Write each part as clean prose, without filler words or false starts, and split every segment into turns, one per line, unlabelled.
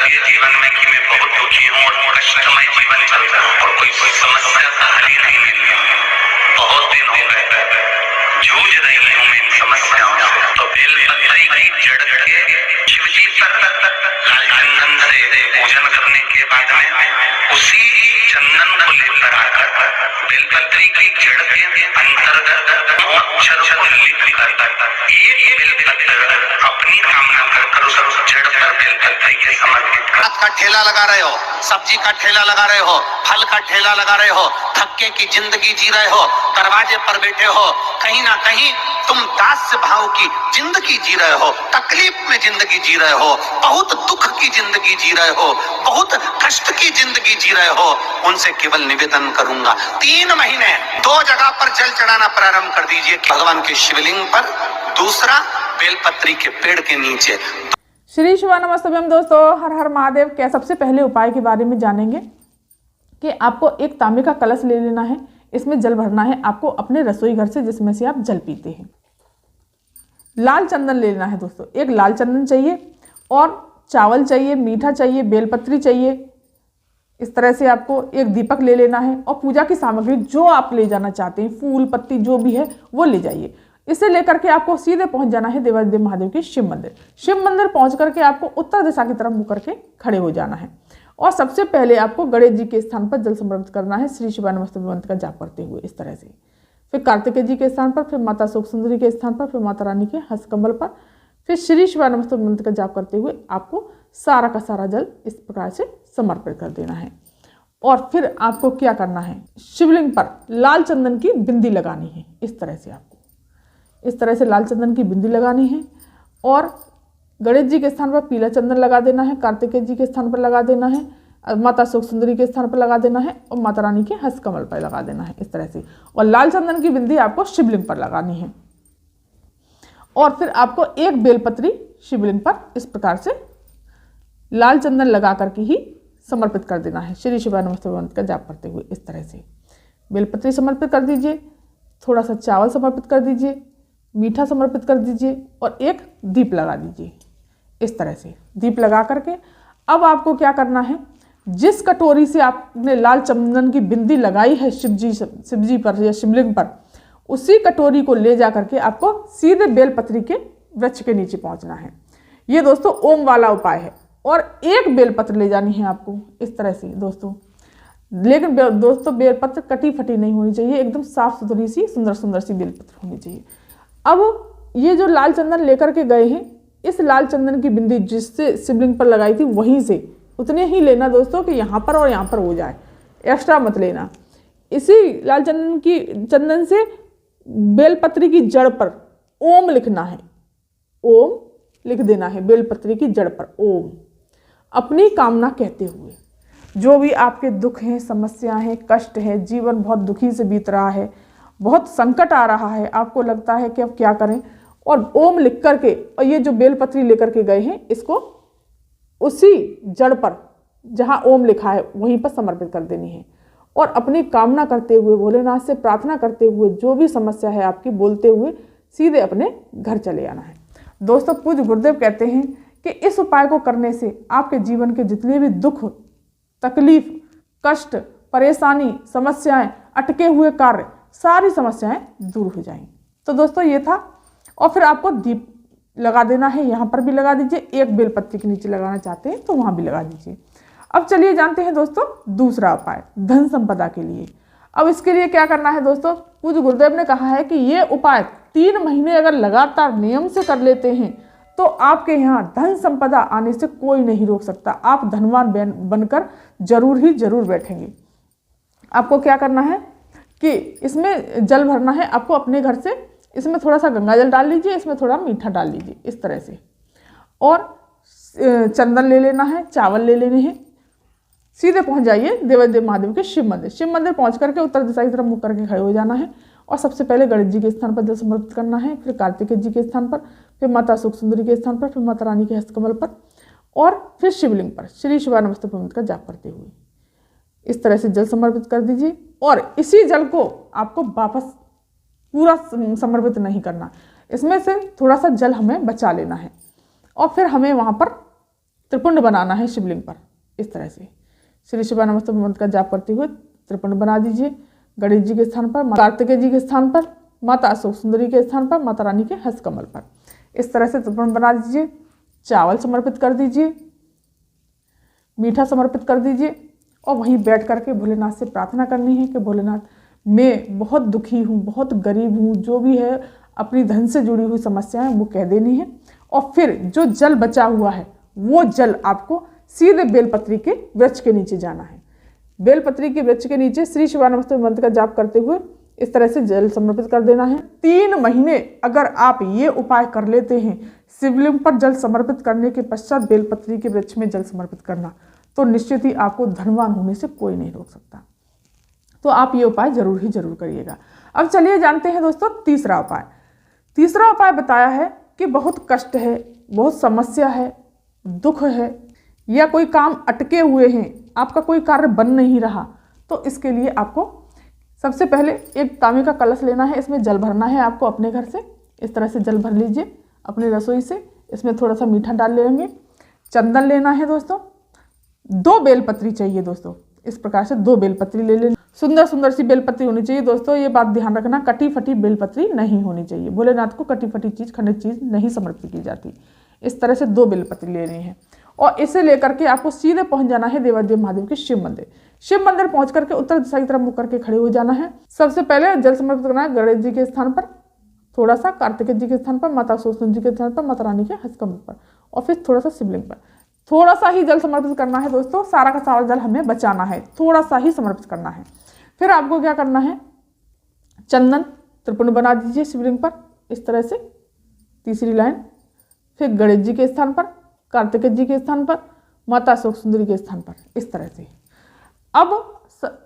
दिए जीवन में कि मैं बहुत दुखी हूँ और कष्टमय जीवन चल रहा है और कोई समस्या का हल ही नहीं मिल रहा। बहुत दिन हो गए जूझ रही हूँ मैं इन समस्याओं से। तो बेलपत्री की जड़ के शिवजी पर लाल चंदन से पूजन करने के बाद में उसी चंदन को लेकर आकर बेलपत्री की जड़ के अंतर्गत अक्षर को लिखकर एक बेलपत्र अपनी कामना कर उस जड़ पर बेलपत्री के समर्पित कर।
का ठेला लगा रहे हो, सब्जी का ठेला लगा रहे हो, फल का ठेला लगा रहे हो, थक्के की जिंदगी जी रहे हो, दरवाजे पर बैठे हो, कहीं ना कहीं तुम दास्य भाव की जिंदगी जी रहे हो, तकलीफ में जिंदगी जी रहे हो, बहुत दुख की जिंदगी जी रहे हो, बहुत कष्ट की जिंदगी जी रहे हो, उनसे केवल निवेदन करूंगा 3 महीने 2 जगह पर जल चढ़ाना प्रारंभ कर दीजिए, भगवान के शिवलिंग पर, दूसरा बेलपत्री के पेड़ के नीचे।
श्री शिवानमस्तुभ्यम दोस्तों, हर हर महादेव के सबसे पहले उपाय के बारे में जानेंगे कि आपको एक तांबे का कलश ले लेना है, इसमें जल भरना है आपको अपने रसोई घर से जिसमें से आप जल पीते हैं। लाल चंदन ले लेना है दोस्तों, एक लाल चंदन चाहिए और चावल चाहिए, मीठा चाहिए, बेलपत्री चाहिए। इस तरह से आपको एक दीपक ले लेना है और पूजा की सामग्री जो आप ले जाना चाहते हैं, फूल पत्ती जो भी है वो ले जाइए। इसे लेकर के आपको सीधे पहुंच जाना है देवादिदेव महादेव के शिव मंदिर। शिव मंदिर पहुंच करके आपको उत्तर दिशा की तरफ मुँह करके खड़े हो जाना है और सबसे पहले आपको गणेश जी के स्थान पर जल समर्पित करना है श्री शिवानमस्तुभ्यम मंत्र का जाप करते हुए इस तरह से। फिर कार्तिकेय जी के स्थान पर, फिर माता शोक सुंदरी के स्थान पर, फिर माता रानी के हस्तकमल पर, फिर श्री शिवानमस्तुभ्यम मंत्र का जाप करते हुए आपको सारा का सारा जल इस प्रकार से समर्पित कर देना है। और फिर आपको क्या करना है, शिवलिंग पर लाल चंदन की बिंदी लगानी है। इस तरह से आपको इस तरह से लाल चंदन की बिंदी लगानी है और गणेश जी के स्थान पर पीला चंदन लगा देना है, कार्तिकेय जी के स्थान पर लगा देना है, माता शोक सुंदरी के स्थान पर लगा देना है और माता रानी के हस्तकमल पर लगा देना है इस तरह से। और लाल चंदन की बिंदी आपको शिवलिंग पर लगानी है और फिर आपको एक बेलपत्री शिवलिंग पर इस प्रकार से लाल चंदन लगा करके ही समर्पित कर देना है श्री शिवानमस्तुभ्यम मंत्र का जाप करते हुए इस तरह से। बेलपत्री समर्पित कर दीजिए, थोड़ा सा चावल समर्पित कर दीजिए, मीठा समर्पित कर दीजिए और एक दीप लगा दीजिए इस तरह से। दीप लगा करके अब आपको क्या करना है, जिस कटोरी से आपने लाल चंदन की बिंदी लगाई है शिवजी पर या शिवलिंग पर, उसी कटोरी को ले जा करके आपको सीधे बेलपत्री के वृक्ष के नीचे पहुंचना है। ये दोस्तों ओम वाला उपाय है और एक बेलपत्र ले जानी है आपको इस तरह से दोस्तों। लेकिन दोस्तों बेलपत्र कटी फटी नहीं होनी चाहिए, एकदम साफ सुथरी सी सुंदर सुंदर सी बेलपत्र होनी चाहिए। अब ये जो लाल चंदन लेकर के गए हैं, इस लाल चंदन की बिंदी जिससे शिवलिंग पर लगाई थी वहीं से उतने ही लेना दोस्तों कि यहाँ पर और यहाँ पर हो जाए, एक्स्ट्रा मत लेना। इसी लाल चंदन से बेलपत्री की जड़ पर ओम लिखना है, ओम लिख देना है बेलपत्री की जड़ पर ओम, अपनी कामना कहते हुए। जो भी आपके दुख हैं, समस्याएं हैं, कष्ट है, जीवन बहुत दुखी से बीत रहा है, बहुत संकट आ रहा है, आपको लगता है कि अब क्या करें, और ओम लिख करके और ये जो बेलपत्री लेकर के गए हैं इसको उसी जड़ पर जहाँ ओम लिखा है वहीं पर समर्पित कर देनी है और अपनी कामना करते हुए, भोलेनाथ से प्रार्थना करते हुए, जो भी समस्या है आपकी बोलते हुए सीधे अपने घर चले आना है। दोस्तों पूज्य गुरुदेव कहते हैं कि इस उपाय को करने से आपके जीवन के जितने भी दुख, तकलीफ, कष्ट, परेशानी, समस्याएं, अटके हुए कार्य, सारी समस्याएं दूर हो जाएंगी। तो दोस्तों ये था। और फिर आपको दीप लगा देना है, यहाँ पर भी लगा दीजिए, एक बेलपत्री के नीचे लगाना चाहते हैं तो वहाँ भी लगा दीजिए। अब चलिए जानते हैं दोस्तों दूसरा उपाय धन संपदा के लिए। अब इसके लिए क्या करना है दोस्तों, पूज्य गुरुदेव ने कहा है कि ये उपाय 3 महीने अगर लगातार नियम से कर लेते हैं तो आपके यहाँ धन संपदा आने से कोई नहीं रोक सकता। आप धनवान बनकर जरूर ही जरूर बैठेंगे। आपको क्या करना है कि इसमें जल भरना है आपको अपने घर से, इसमें थोड़ा सा गंगा जल डाल लीजिए, इसमें थोड़ा मीठा डाल लीजिए इस तरह से, और चंदन ले लेना है, चावल ले लेने हैं। सीधे पहुंच जाइए देवादिदेव महादेव के शिव मंदिर। शिव मंदिर पहुंच करके उत्तर दिशा की तरफ मुख करके खड़े हो जाना है और सबसे पहले गणेश जी के स्थान पर जल समर्पित करना है, फिर कार्तिकेय जी के स्थान पर, फिर माता शोक सुंदरी के स्थान पर, फिर माता रानी के हस्तकमल पर और फिर शिवलिंग पर श्री शिवानमस्तुभ्यम मंत्र का जाप करते हुए इस तरह से जल समर्पित कर दीजिए। और इसी जल को आपको वापस पूरा समर्पित नहीं करना, इसमें से थोड़ा सा जल हमें बचा लेना है और फिर हमें वहाँ पर त्रिपुंड बनाना है शिवलिंग पर। इस तरह से श्री शिवाय नमस्तुभ्यम मंत्र का जाप करते हुए त्रिपुंड बना दीजिए। गणेश जी के स्थान पर, कार्तिकेय जी के स्थान पर, माता अशोक सुंदरी के स्थान पर, माता रानी के हस्त कमल पर इस तरह से त्रिपुंड बना दीजिए। चावल समर्पित कर दीजिए, मीठा समर्पित कर दीजिए और वहीं बैठ करके भोलेनाथ से प्रार्थना करनी है कि भोलेनाथ, मैं बहुत दुखी हूँ, बहुत गरीब हूँ, जो भी है अपनी धन से जुड़ी हुई समस्याएं वो कह देनी है। और फिर जो जल बचा हुआ है वो जल आपको सीधे बेलपत्री के वृक्ष के नीचे जाना है। बेलपत्री के वृक्ष के नीचे श्री शिवाय नमस्तुभ्यम मंत्र का जाप करते हुए इस तरह से जल समर्पित कर देना है। 3 महीने अगर आप ये उपाय कर लेते हैं, शिवलिंग पर जल समर्पित करने के पश्चात बेलपत्री के वृक्ष में जल समर्पित करना, तो निश्चित ही आपको धनवान होने से कोई नहीं रोक सकता। तो आप ये उपाय जरूर ही जरूर करिएगा। अब चलिए जानते हैं दोस्तों तीसरा उपाय। तीसरा उपाय बताया है कि बहुत कष्ट है, बहुत समस्या है, दुख है, या कोई काम अटके हुए हैं, आपका कोई कार्य बन नहीं रहा, तो इसके लिए आपको सबसे पहले एक तांबे का कलश लेना है। इसमें जल भरना है आपको अपने घर से। इस तरह से जल भर लीजिए अपनी रसोई से। इसमें थोड़ा सा मीठा डाल लेंगे। चंदन लेना है दोस्तों। 2 बेलपत्री चाहिए दोस्तों। इस प्रकार से 2 बेलपत्री ले लेना। सुंदर सुंदर सी बेलपत्री होनी चाहिए दोस्तों। ये बात ध्यान रखना, कटी फटी बेलपत्री नहीं होनी चाहिए। भोलेनाथ को कटी फटी चीज़, खंडित चीज़ नहीं समर्पित की जाती। इस तरह से 2 बेलपत्री लेनी है और इसे लेकर के आपको सीधे पहुंच जाना है देवादेव महादेव के शिव मंदिर। शिव मंदिर पहुंच करके उत्तर दिशा की तरफ मुख करके खड़े हो जाना है। सबसे पहले जल समर्पित करना है गणेश जी के स्थान पर, थोड़ा सा कार्तिकेय जी के स्थान पर, माता सुंदरी जी के स्थान पर, माता रानी के हस्त कमल पर और फिर थोड़ा सा शिवलिंग पर। थोड़ा सा ही जल समर्पित करना है दोस्तों, सारा का सारा जल हमें बचाना है, थोड़ा सा ही समर्पित करना है। फिर आपको क्या करना है, चंदन त्रिपुंड बना दीजिए शिवलिंग पर इस तरह से, तीसरी लाइन। फिर गणेश जी के स्थान पर, कार्तिकेय जी के स्थान पर, माता अशोक सुंदरी के स्थान पर इस तरह से। अब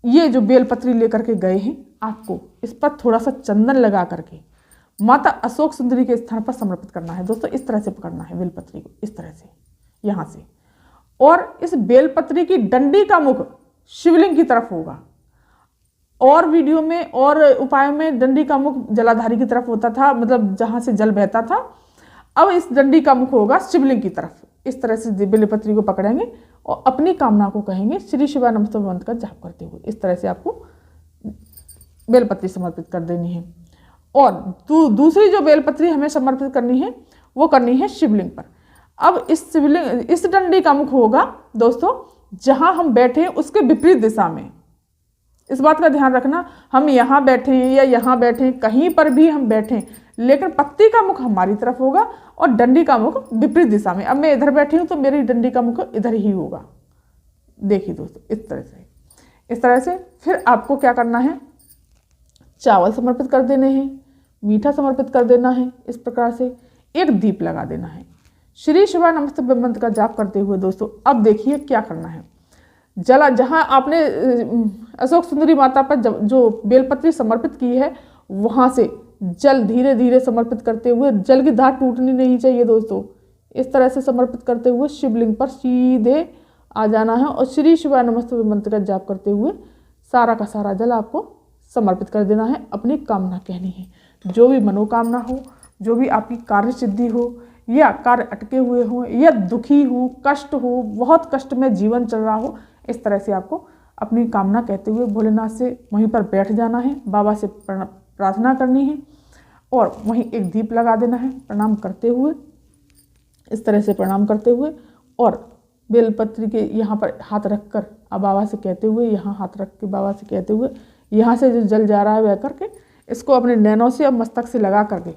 ये जो बेलपत्री लेकर के गए हैं, आपको इस पर थोड़ा सा चंदन लगा करके माता अशोक सुंदरी के स्थान पर समर्पित करना है दोस्तों। इस तरह से पकड़ना है बेलपत्री को, इस तरह से यहाँ से, और इस बेलपत्री की डंडी का मुख शिवलिंग की तरफ होगा। और वीडियो में और उपायों में डंडी का मुख जलाधारी की तरफ होता था, मतलब जहाँ से जल बहता था। अब इस डंडी का मुख होगा शिवलिंग की तरफ। इस तरह से बेलपत्री को पकड़ेंगे और अपनी कामना को कहेंगे श्री शिवाय नमस्तुभ्यम मंत्र का जाप करते हुए। इस तरह से आपको बेलपत्री समर्पित कर देनी है। और दूसरी जो बेलपत्री हमें समर्पित करनी है वो करनी है शिवलिंग पर। अब इस डंडी का मुख होगा दोस्तों जहां हम बैठे हैं उसके विपरीत दिशा में। इस बात का ध्यान रखना, हम यहाँ बैठे हैं या यहाँ बैठे हैं, कहीं पर भी हम बैठे, लेकिन पत्ती का मुख हमारी तरफ होगा और डंडी का मुख विपरीत दिशा में। अब मैं इधर बैठी हूँ तो मेरी डंडी का मुख इधर ही होगा। देखिए दोस्तों इस तरह से फिर आपको क्या करना है, चावल समर्पित कर देने हैं, मीठा समर्पित कर देना है। इस प्रकार से एक दीप लगा देना है। श्री शिवाय नमस्तुभ्यम मंत्र का जाप करते हुए दोस्तों अब देखिए क्या करना है। जला जहाँ आपने अशोक सुंदरी माता पर जो बेलपत्री समर्पित की है वहाँ से जल धीरे धीरे समर्पित करते हुए, जल की धार टूटनी नहीं चाहिए दोस्तों। इस तरह से समर्पित करते हुए शिवलिंग पर सीधे आ जाना है और श्री शिवाय नमस्तुभ्यम मंत्र का जाप करते हुए सारा का सारा जल आपको समर्पित कर देना है। अपनी कामना कहनी है, जो भी मनोकामना हो, जो भी आपकी कार्य सिद्धि हो या कार्य अटके हुए हो या दुखी हो, कष्ट हो, बहुत कष्ट में जीवन चल रहा हो, इस तरह से आपको अपनी कामना कहते हुए भोलेनाथ से वहीं पर बैठ जाना है, बाबा से प्रार्थना करनी है और वहीं एक दीप लगा देना है प्रणाम करते हुए। इस तरह से प्रणाम करते हुए और बेलपत्री के यहाँ पर हाथ रख कर अब बाबा से कहते हुए, यहाँ हाथ रख के बाबा से कहते हुए, यहाँ से जो जल जा रहा है वह करके इसको अपने नैनों से और मस्तक से लगा करके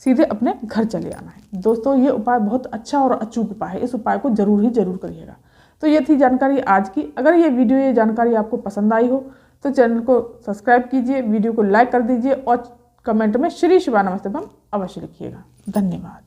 सीधे अपने घर चले आना है। दोस्तों ये उपाय बहुत अच्छा और अचूक उपाय है, इस उपाय को जरूर ही जरूर करिएगा। तो ये थी जानकारी आज की। अगर ये वीडियो, ये जानकारी आपको पसंद आई हो तो चैनल को सब्सक्राइब कीजिए, वीडियो को लाइक कर दीजिए और कमेंट में श्री शिवाय नमस्तुभ्यम अवश्य लिखिएगा। धन्यवाद।